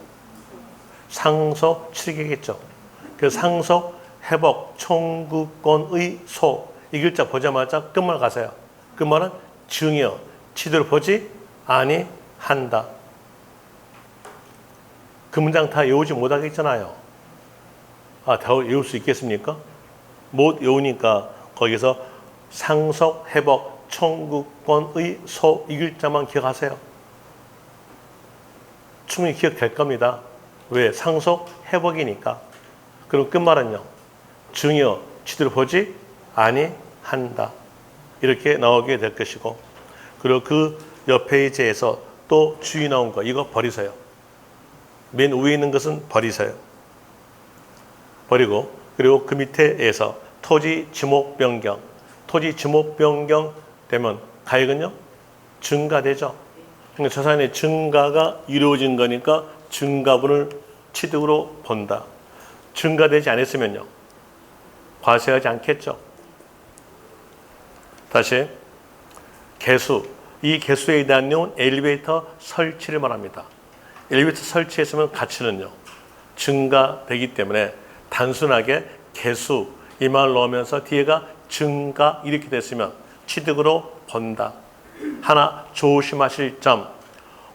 상속 취득이겠죠. 그래서 상속 회복 청구권의 소 이 글자 보자마자 끝말 가세요. 그 말은 증여, 치도를 보지 아니한다. 그 문장 다 외우지 못하겠잖아요. 다 외울 수 있겠습니까? 못 외우니까 거기서 상속, 회복, 청구권의 소 이 글자만 기억하세요. 충분히 기억될 겁니다. 왜? 상속, 회복이니까. 그럼 끝말은요. 증여, 치도를 보지 아니한다. 이렇게 나오게 될 것이고, 그리고 그 옆 페이지에서 또 주의 나온 거 이거 버리세요. 맨 위에 있는 것은 버리세요. 버리고, 그리고 그 밑에에서 토지 지목 변경, 토지 지목 변경 되면 가액은요 증가되죠. 그러니까 자산의 증가가 이루어진 거니까 증가분을 취득으로 본다. 증가되지 않았으면요 과세하지 않겠죠. 다시 개수, 이 개수에 대한 내용은 엘리베이터 설치를 말합니다. 엘리베이터 설치했으면 가치는요 증가되기 때문에 단순하게 개수 이 말을 넣으면서 뒤에가 증가 이렇게 됐으면 취득으로 본다. 하나 조심하실 점,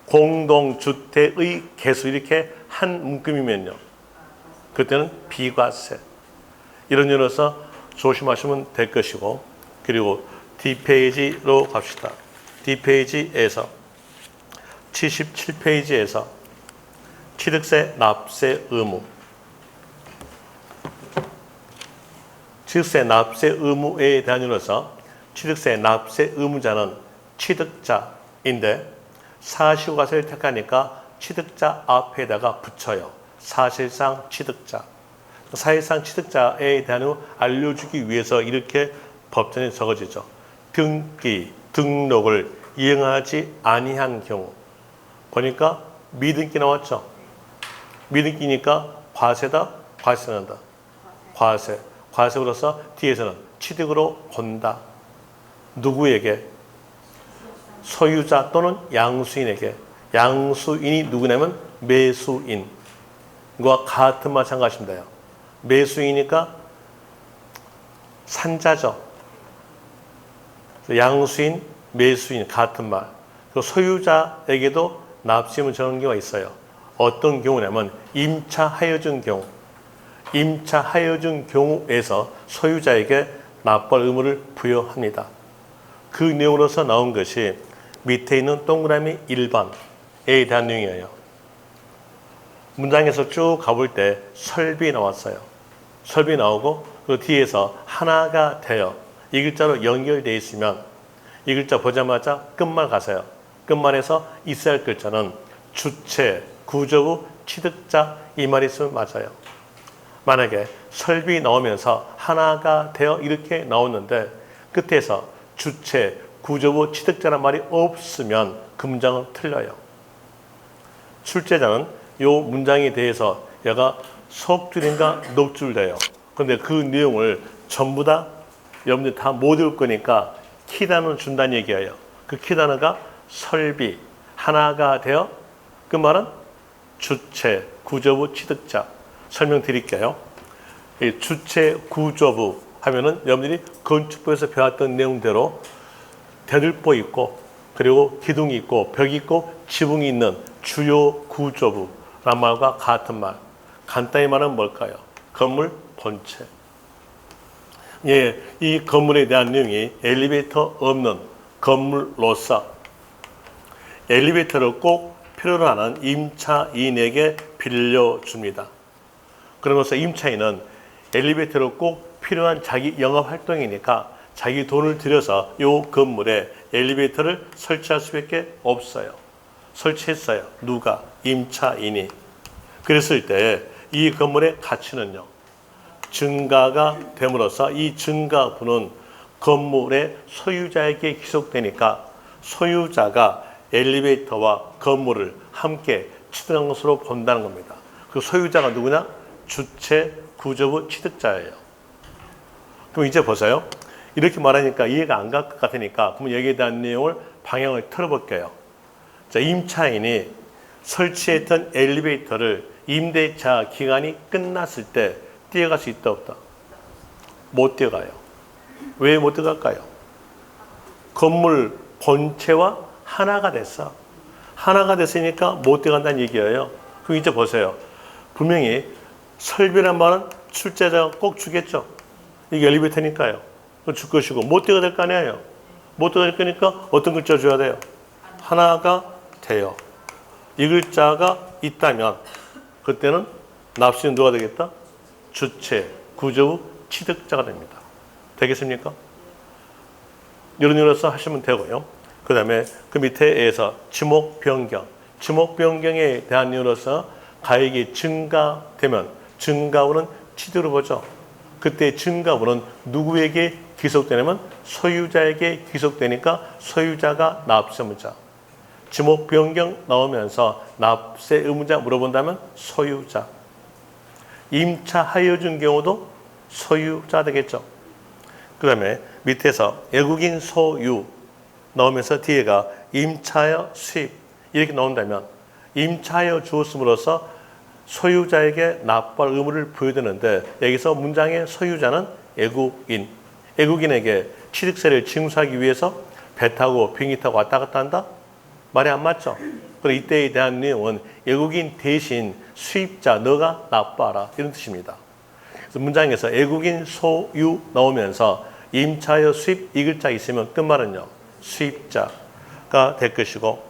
공동주택의 개수 이렇게 한 문금이면요 그때는 비과세. 이런 이유로서 조심하시면 될 것이고, 그리고 D페이지로 갑시다. D페이지에서 77페이지에서 취득세 납세 의무, 취득세 납세 의무에 대한 이유로서 취득세 납세 의무자는 취득자인데 사실과세를 택하니까 취득자 앞에다가 붙여요. 사실상 취득자. 사실상 취득자에 대한 알려주기 위해서 이렇게 법전에 적어지죠. 등기, 등록을 이행하지 아니한 경우. 보니까 미등기 나왔죠. 미등기니까 과세다, 과세난다. 과세. 과세로서 뒤에서는 취득으로 본다. 누구에게? 소유자 또는 양수인에게. 양수인이 누구냐면 매수인과 같은 말 생각하시면 돼요. 매수이니까 산자죠. 양수인, 매수인 같은 말. 그 소유자에게도 납세임을 정하는 경우가 있어요. 어떤 경우냐면 임차 하여준 경우. 임차 하여준 경우에서 소유자에게 납부할 의무를 부여합니다. 그 내용으로서 나온 것이 밑에 있는 동그라미 1번에 대한 내용이에요. 문장에서 쭉 가볼 때 설비 나왔어요. 설비 나오고 그 뒤에서 하나가 되어 이 글자로 연결되어 있으면 이 글자 보자마자 끝말 가세요. 끝말에서 있어야 할 글자는 주체, 구조부, 취득자 이 말이 있으면 맞아요. 만약에 설비 나오면서 하나가 되어 이렇게 나오는데 끝에서 주체, 구조부, 취득자란 말이 없으면 그 문장은 틀려요. 출제자는 이 문장에 대해서 얘가 석 줄인가 넉 줄 돼요. 그런데 그 내용을 전부 다 여러분들 다 못 외울 거니까 키단어를 준다는 얘기예요. 그 키단어가 설비, 하나가 되어 그 말은 주체, 구조부, 취득자. 설명드릴게요. 이 주체, 구조부 하면은 여러분들이 건축부에서 배웠던 내용대로 대들보 있고 그리고 기둥이 있고 벽이 있고 지붕이 있는 주요 구조부란 말과 같은 말. 간단히 말하면 뭘까요? 건물 본체. 예, 이 건물에 대한 내용이 엘리베이터 없는 건물로서 엘리베이터를 꼭 필요로 하는 임차인에게 빌려줍니다. 그러면서 임차인은 엘리베이터를 꼭 필요한 자기 영업 활동이니까 자기 돈을 들여서 이 건물에 엘리베이터를 설치할 수밖에 없어요. 설치했어요. 누가? 임차인이. 그랬을 때 이 건물의 가치는요. 증가가 됨으로써 이 증가분은 건물의 소유자에게 기속되니까 소유자가 엘리베이터와 건물을 함께 취득한 것으로 본다는 겁니다. 그 소유자가 누구냐? 주체, 구조부, 취득자예요. 그럼 이제 보세요. 이렇게 말하니까 이해가 안 갈 것 같으니까 그럼 여기에 대한 내용을 방향을 틀어볼게요. 자, 임차인이 설치했던 엘리베이터를 임대차 기간이 끝났을 때 뛰어갈 수 있다 없다? 못 뛰어가요. 왜 못 들어갈까요? 건물 본체와 하나가 됐어. 하나가 됐으니까 못 들어간다는 얘기예요. 그럼 이제 보세요. 분명히 설비란 말은 출제자가 꼭 주겠죠. 이게 엘리베이터니까요. 줄 것이고 못 들어갈 거 아니에요. 못 들어갈 거니까 어떤 글자 줘야 돼요? 하나가 돼요. 이 글자가 있다면 그때는 납시는 누가 되겠다? 주체, 구조부, 취득자가 됩니다. 되겠습니까? 이런 식으로서 하시면 되고요. 그 다음에 그 밑에에서 지목 변경. 지목 변경에 대한 이유로서 가액이 증가되면 증가분은 취득으로 보죠. 그때 증가분은 누구에게 귀속되냐면 소유자에게 귀속되니까 소유자가 납세 의무자. 지목 변경 나오면서 납세 의무자 물어본다면 소유자. 임차 하여 준 경우도 소유자 되겠죠. 그 다음에 밑에서 외국인 소유 나오면서 뒤에가 임차하여 수입 이렇게 나온다면 임차하여 주었음으로써 소유자에게 납부할 의무를 부여되는데 여기서 문장의 소유자는 외국인. 외국인에게 취득세를 징수하기 위해서 배 타고 비행기 타고 왔다 갔다 한다? 말이 안 맞죠? 그럼 이때에 대한 내용은 외국인 대신 수입자 너가 납부하라 이런 뜻입니다. 그래서 문장에서 외국인 소유 나오면서 임차하여 수입 이 글자 있으면 끝말은요. 수입자가 될 것이고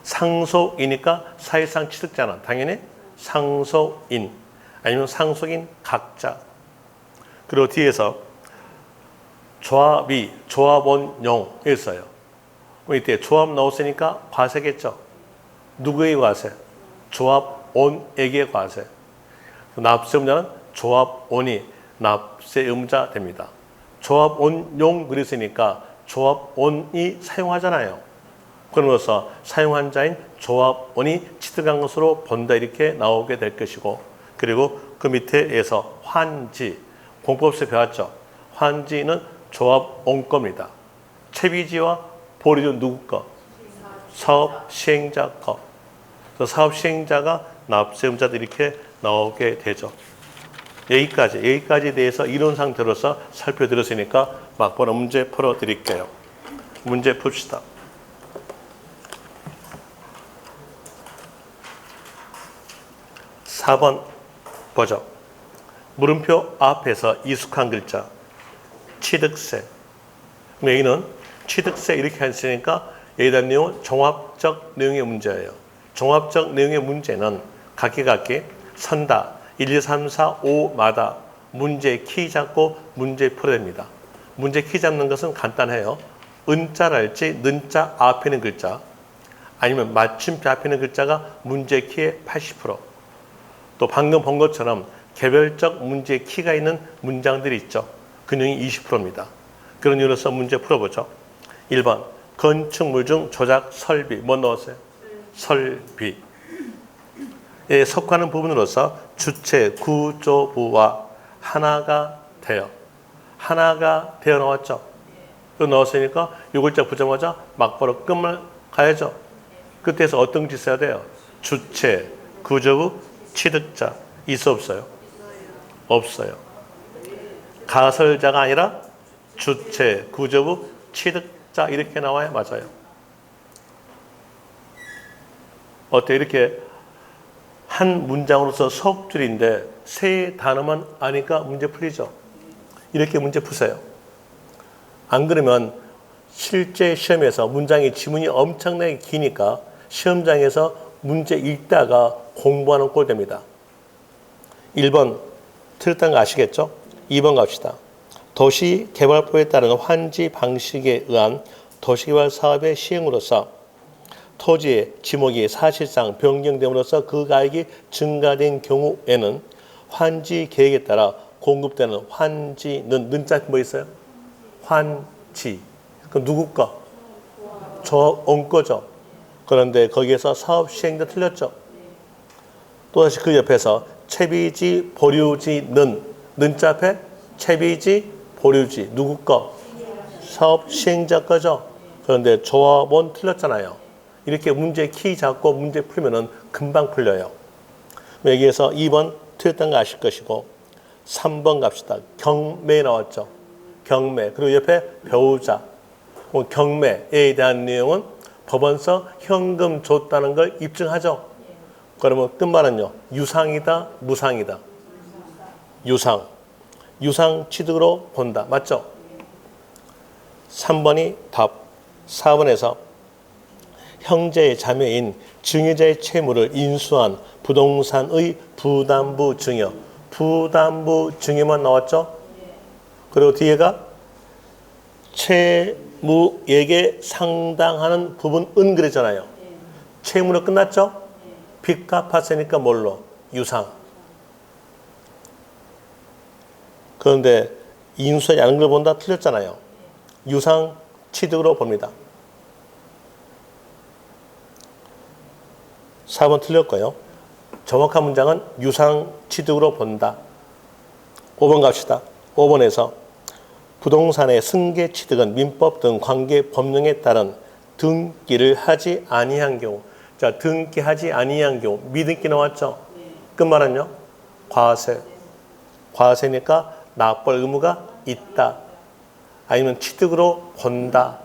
상속이니까 사실상 취득자는 당연히 상속인 아니면 상속인 각자. 그리고 뒤에서 조합이 조합원용이었어요. 이때 조합 나왔으니까 과세겠죠. 누구의 과세? 조합원에게 과세. 납세 의무자는 조합원이 납세 의무자 됩니다. 조합원용 그랬으니까 조합원이 사용하잖아요. 그러면서 사용한 자인 조합원이 취득한 것으로 본다 이렇게 나오게 될 것이고 그리고 그 밑에에서 환지, 공법에서 배웠죠. 환지는 조합원 겁니다. 채비지와 보류는 누구 거? 사업 시행자 거. 그래서 사업 시행자가 납세 의무자들 이렇게 나오게 되죠. 여기까지에 대해서 이론 상태로서 살펴드렸으니까 막바로 문제 풀어드릴게요. 문제 풉시다. 4번 보죠. 물음표 앞에서 익숙한 글자 취득세. 여기는 취득세 이렇게 했으니까 여기에 대한 내용은 종합적 내용의 문제예요. 종합적 내용의 문제는 각기 선다 1, 2, 3, 4, 5마다 문제 키 잡고 문제 풀어야 됩니다. 문제 키 잡는 것은 간단해요. 은자랄지 는자 앞에 있는 글자 아니면 맞춤표 앞에 있는 글자가 문제 키의 80%. 또 방금 본 것처럼 개별적 문제 키가 있는 문장들이 있죠. 그 내용이 20%입니다. 그런 이유로서 문제 풀어보죠. 1번 건축물 중 조작 설비 뭐 넣었어요? 설비. 에 속하는 부분으로서 주체 구조부와 하나가 되어 나왔죠. 그 넣었으니까 이 글자 보자마자 막바로 끝을 가야죠. 그때에서 어떤 글자 써야 돼요? 주체 구조부 취득자 있어 없어요? 없어요. 가설자가 아니라 주체 구조부 취득자 이렇게 나와야 맞아요. 어때? 이렇게 한 문장으로서 석 줄인데 세 단어만 아니까 문제 풀리죠. 이렇게 문제 푸세요. 안 그러면 실제 시험에서 문장의 지문이 엄청나게 기니까 시험장에서 문제 읽다가 공부하는 꼴 됩니다. 1번 틀렸다는 거 아시겠죠? 2번 갑시다. 도시개발법에 따른 환지 방식에 의한 도시개발 사업의 시행으로서 토지의 지목이 사실상 변경됨으로써 그 가액이 증가된 경우에는 환지 계획에 따라 공급되는 환지는 는자 뭐 있어요? 환지. 그럼 누구 거? 조합원 거죠. 그런데 거기에서 사업 시행도 틀렸죠. 또다시 그 옆에서 채비지 보류지는 는자 앞에 채비지 보류지 누구 거? 사업 시행자 거죠. 그런데 조합원 틀렸잖아요. 이렇게 문제 키 잡고 문제 풀면은 금방 풀려요. 여기에서 2번 틀렸다는 거 아실 것이고 3번 갑시다. 경매 나왔죠. 경매, 그리고 옆에 배우자. 경매에 대한 내용은 법원서 현금 줬다는 걸 입증하죠. 그러면 끝말은요. 유상이다, 무상이다. 유상. 유상 취득으로 본다. 맞죠? 3번이 답. 4번에서 형제의 자매인 증여자의 채무를 인수한 부동산의 부담부 증여. 부담부 증여만 나왔죠? 그리고 뒤에가 채무액에 상당하는 부분은 그랬잖아요. 채무는 끝났죠? 빚 갚았으니까 뭘로? 유상. 그런데 인수하지 않은 걸 본다? 틀렸잖아요. 유상 취득으로 봅니다. 4번 틀렸고요. 정확한 문장은 유상 취득으로 본다. 5번 갑시다. 5번에서 부동산의 승계 취득은 민법 등 관계 법령에 따른 등기를 하지 아니한 경우. 자, 등기하지 아니한 경우. 미등기 나왔죠? 끝말은요? 과세. 과세니까 납부할 의무가 있다. 아니면 취득으로 본다.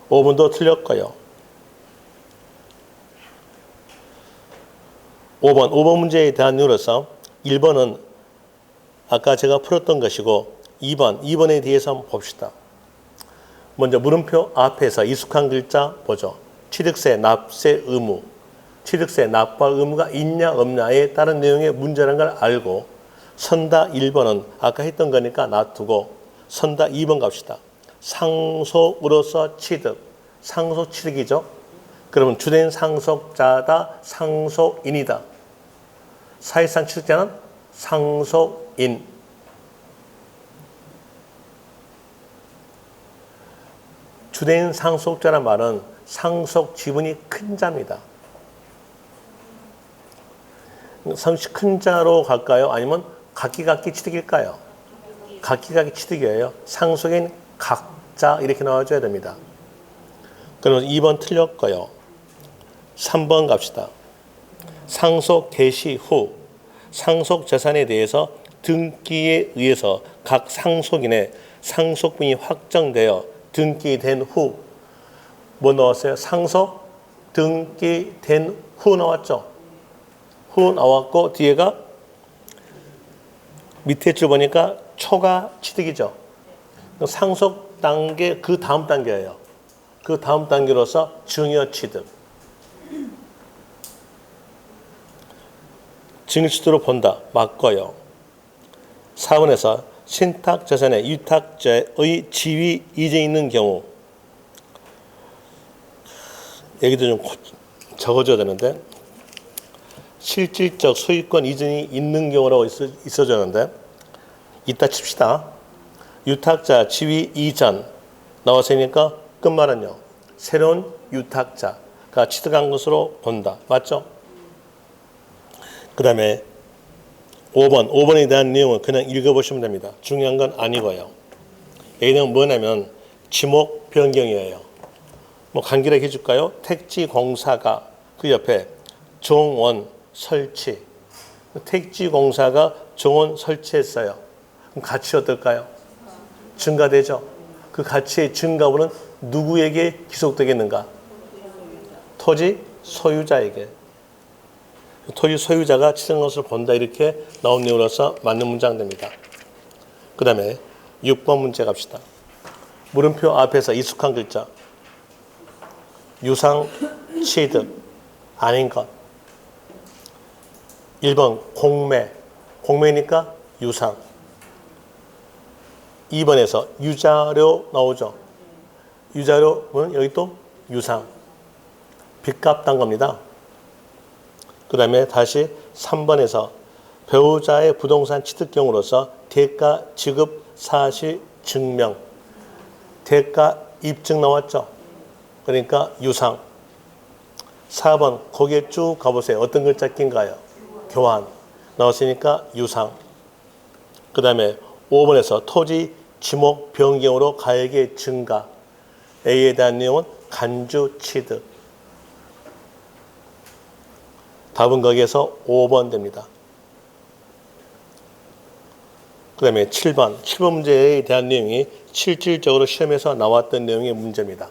5번도 틀렸고요. 5번 문제에 대한 이유로서 1번은 아까 제가 풀었던 것이고 2번에 대해서 한번 봅시다. 먼저 물음표 앞에서 익숙한 글자 보죠. 취득세 납세 의무. 취득세 납부할 의무가 있냐 없냐에 따른 내용의 문제라는 걸 알고 선다 1번은 아까 했던 거니까 놔두고 선다 2번 갑시다. 상속으로서 취득. 상속 취득이죠. 그러면 주된 상속자다. 상속인이다. 사실상 취득자는 상속인. 주된 상속자란 말은 상속 지분이 큰 자입니다. 큰 자로 갈까요? 아니면 각기 취득일까요? 각기 취득이에요. 상속인 각자 이렇게 나와줘야 됩니다. 그럼 2번 틀렸고요. 3번 갑시다. 상속 개시 후 상속 재산에 대해서 등기에 의해서 각 상속인의 상속분이 확정되어 등기된 후 뭐 나왔어요? 상속 등기된 후 나왔죠? 후 나왔고 뒤에가 밑에 줄 보니까 초과 취득이죠. 상속 단계 그 다음 단계예요. 그 다음 단계로서 증여 취득. 증여 취득으로 본다. 맞고요. 4번에서 신탁 재산에 위탁자의 지위 이전이 있는 경우 여기도 좀 적어줘야 되는데 실질적 소유권 이전이 있는 경우라고 있어졌는데 이따 칩시다. 유탁자 지위 이전 나왔으니까 끝말은요. 새로운 유탁자가 취득한 것으로 본다. 맞죠? 그 다음에 5번에 대한 내용은 그냥 읽어보시면 됩니다. 중요한 건 아니고요. 여기는 뭐냐면 지목 변경이에요. 뭐 간결하게 해줄까요? 택지공사가 그 옆에 정원 설치. 택지공사가 정원 설치했어요. 그럼 가치 어떨까요? 증가되죠. 그 가치의 증가분은 누구에게 기속되겠는가? 토지 소유자에게. 토지 소유자가 취득한 것을 본다 이렇게 나온 내용으로서 맞는 문장 됩니다. 그 다음에 6번 문제 갑시다. 물음표 앞에서 익숙한 글자. 유상 취득 아닌 것. 1번 공매. 공매니까 유상. 2번에서 유자료 나오죠. 유자료는 여기 또 유상. 빚값 딴 겁니다. 그 다음에 다시 3번에서 배우자의 부동산 취득 경우로서 대가 지급 사실 증명. 대가 입증 나왔죠. 그러니까 유상. 4번 거기에 쭉 가보세요. 어떤 글자 낀가요? 교환. 나왔으니까 유상. 그 다음에 5번에서 토지 지목 변경으로 가액의 증가. A에 대한 내용은 간주 취득. 답은 거기에서 5번 됩니다. 그 다음에 7번 문제에 대한 내용이 실질적으로 시험에서 나왔던 내용의 문제입니다.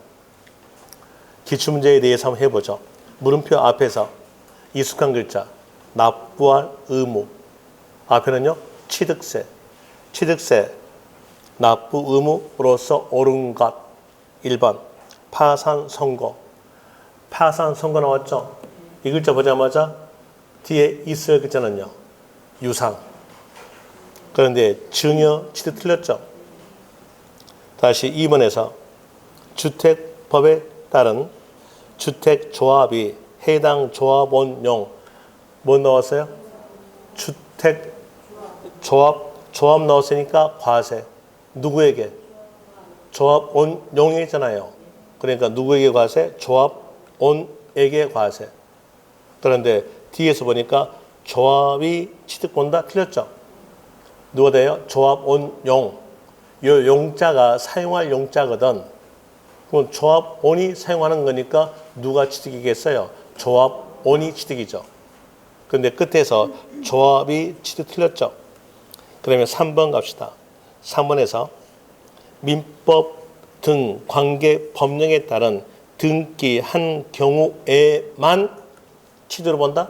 기출문제에 대해서 한번 해보죠. 물음표 앞에서 익숙한 글자, 납부할 의무. 앞에는요, 취득세, 납부 의무로서 옳은 것. 1번, 파산선고. 파산선고 나왔죠? 이 글자 보자마자 뒤에 있을 글자는요, 유상. 그런데 증여, 취득 틀렸죠? 다시 2번에서 주택법에 따른 주택조합이 해당 조합원용 뭐 나왔어요? 주택조합 나왔으니까 과세. 누구에게? 조합원용이잖아요. 그러니까 누구에게 과세? 조합원에게 과세. 그런데 뒤에서 보니까 조합이 취득본다 틀렸죠? 누가 돼요? 조합원용. 이 용자가 사용할 용자거든. 그럼 조합원이 사용하는 거니까 누가 취득이겠어요? 조합원이 취득이죠. 그런데 끝에서 조합이 취득 틀렸죠. 그러면 3번 갑시다. 3번에서 민법 등 관계 법령에 따른 등기한 경우에만 취득으로 본다?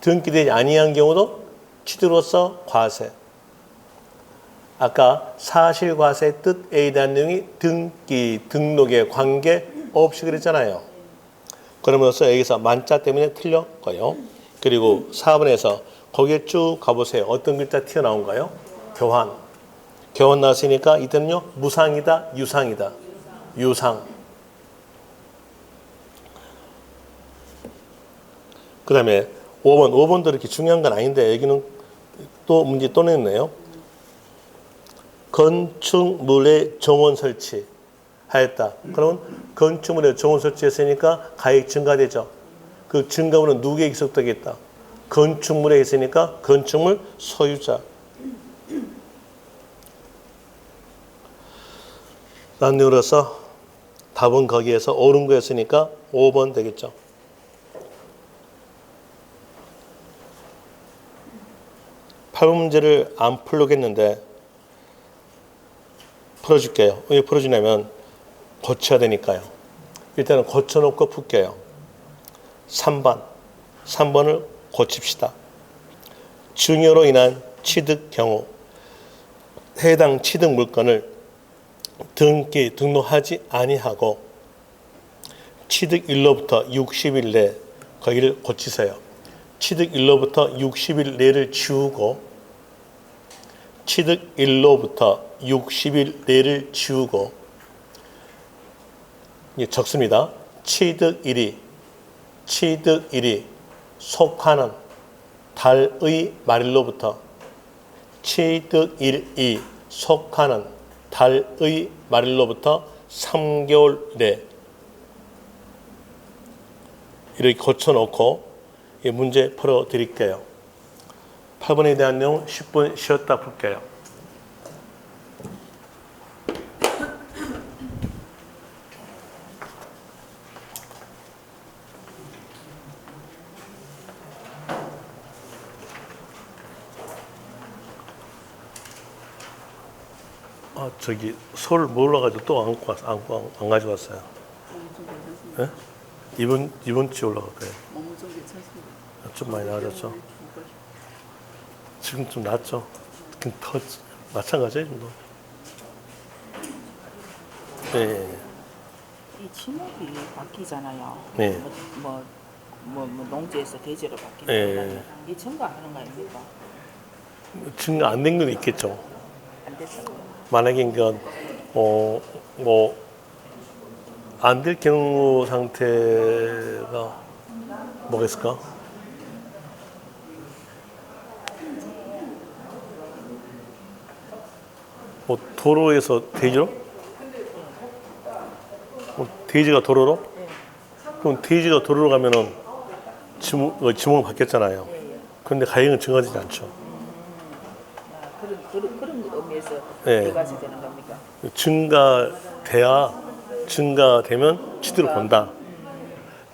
등기되지 아니한 경우도 취득으로서 과세. 아까 사실과세의 뜻에 대한 내용이 등기, 등록에 관계 없이 그랬잖아요. 그러면서 여기서 만자 때문에 틀렸고요. 그리고 4번에서 거기에 쭉 가보세요. 어떤 글자 튀어나온가요? 교환. 교환 나왔으니까 이때는요, 무상이다, 유상이다. 유상. 그 다음에 5번도 이렇게 중요한 건 아닌데 여기는 또 문제 또 냈네요. 건축물의 정원 설치 하였다. 그러면 건축물의 정원 설치했으니까 가액 증가되죠. 그 증가분은 누구에게 기속되겠다? 건축물에 있으니까 건축물 소유자. 난내로서 답은 거기에서 옳은 거였으니까 5번 되겠죠. 8번 문제를 안 풀려겠는데 풀어줄게요. 왜 풀어주냐면 고쳐야 되니까요. 일단은 고쳐놓고 풀게요. 3번을 고칩시다. 증여로 인한 취득 경우 해당 취득 물건을 등록하지 아니하고 취득일로부터 60일 내 거기를 고치세요. 취득일로부터 60일 내를 지우고 취득일로부터 60일 내를 지우고 적습니다. 취득일이 속하는 달의 말일로부터 취득일이 속하는 달의 말일로부터 3개월 내 이렇게 고쳐놓고 문제 풀어드릴게요. 8번에 대한 내용 10분 쉬었다 풀게요. 저기 서울 몰라가지고 또 안 가지고 왔어요. 네? 이번 주에 올라갈 거예요. 좀 많이 나아졌죠? 지금 좀 낫죠? 더 마찬가지예요, 지금도. 네. 이 지목이 바뀌잖아요. 네. 농지에서 대지로 바뀌는 네. 이 증가하는 거 아닙니까? 증가 안 된 건 있겠죠. 안 됐어요. 만약에 이건 안 될 경우 상태가 뭐가 있을까? 도로에서 대지로? 대지가 도로로? 그럼 대지가 도로로 가면은 지목은 바뀌었잖아요. 그런데 가액은 증가되지 않죠. 그런 의미에서 네. 비과세 되는 겁니까? 증가되면 취득을 본다.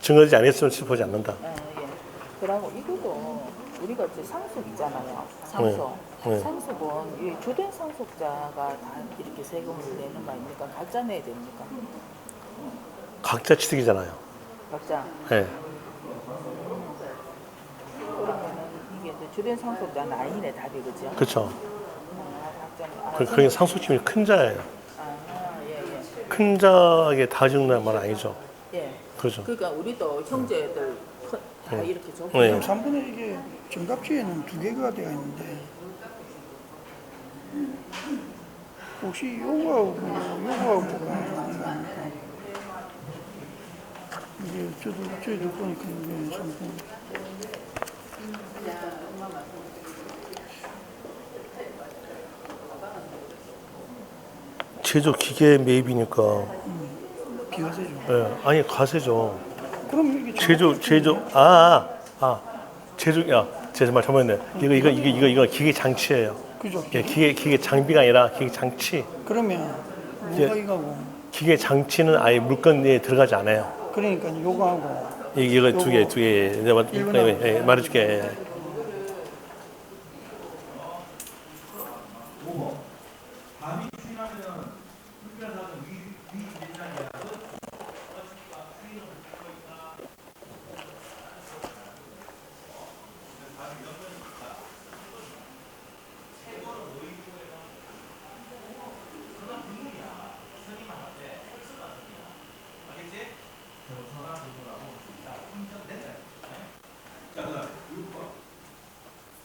증가되지 않았으면 취득 보지 않는다. 예. 그리고 이것도 우리가 이제 상속 있잖아요. 상속. 네. 상속은 이 주된 상속자가 다 이렇게 세금을 내는 거 아닙니까? 각자 내야 됩니까? 각자 취득이잖아요. 각자. 네. 그러면은 이게 이제 주된 상속자는 아니네 답이 그죠? 그렇죠. 각자. 그게 상속심이 큰 자예요. 예. 큰 자에게 다 주는 말 아니죠. 예. 그렇죠. 그러니까 우리도 형제들 다 이렇게 줬고 네. 3분의 이게 정갑지에는 두 개가 되어 있는데 혹시 요거하고 뭐가 아닌가 이게 저도 보니까 이게 3분 제조 기계 매입이니까. 비과세죠. 예. 아니 과세죠. 그럼 이게 제조 제조 제조 말 잘못했네. 이거 기계 장치예요. 그죠? 예, 기계 장비가 아니라 기계 장치. 그러면 예. 뭐가 이거고 기계 장치는 아예 물건 내에 들어가지 않아요. 그러니까 요거하고 이거 두 개 내가 일본하고. 말해줄게. 예.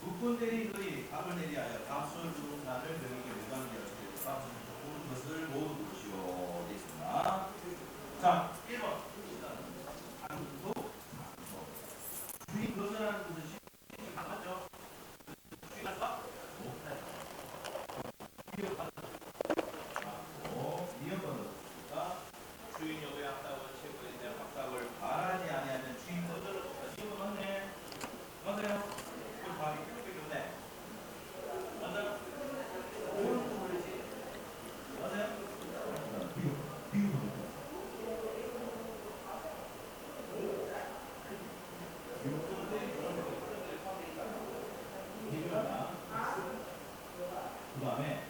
국군 대리의 답을 내리하여 답수를 주는 난을 명의에 위반되었을 때 답수를 옳은 것을 모두 보시오. 되어 있습니다. 자, 1번. 주의 거절하는 것은 맞죠? 주의할까? 못해. 위헌받았습니까? 주인 여부의 확답은 최고에 대한 확답을 바라지 아니하면 주인 거절을 못다. 이거 맞네. 맞아요? 그 답이 그렇게 좋네. 맞아요? 맞아요? 그 다음에